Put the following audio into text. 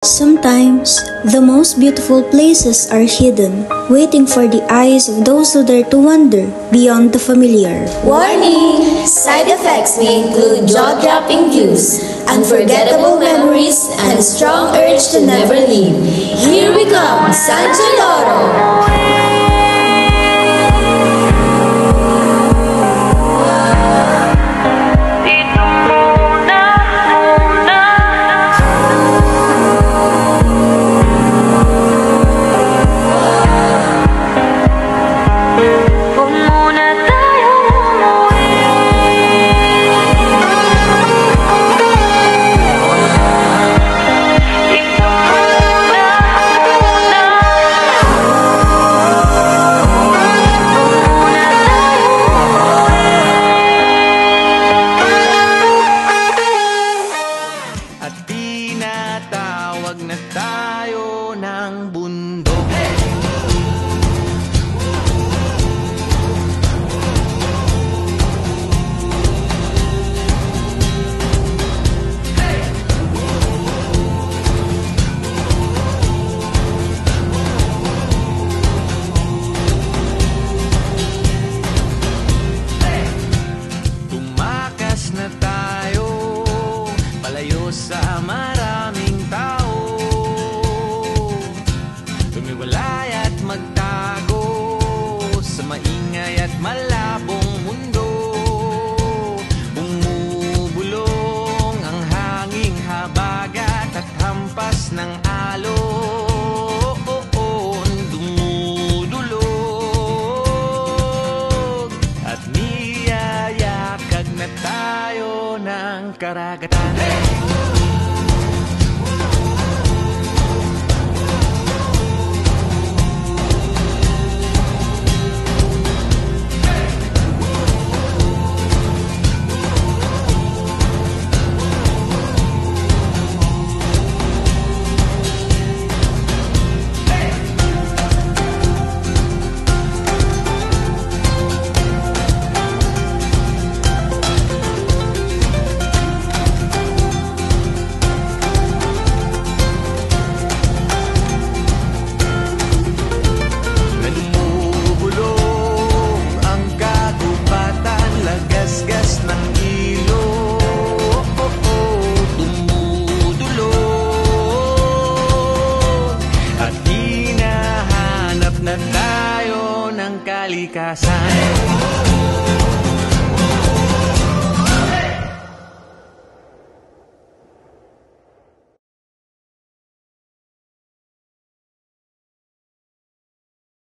Sometimes, the most beautiful places are hidden, waiting for the eyes of those who dare to wander beyond the familiar. Warning! Side effects may include jaw-dropping views, unforgettable memories, and a strong urge to never leave. Here we come, Sancho Loro! Tinatawag na tayo ng bundok. Tumakas na tayo palayo sa maraming tao, tumiwalay at magtago sa maingay at malabong mundo. Bumubulong ang hanging habagat at hampas ng alon, dumudulog at niyayakag na tayo ng karagatan. Na tayo ng kalikasan.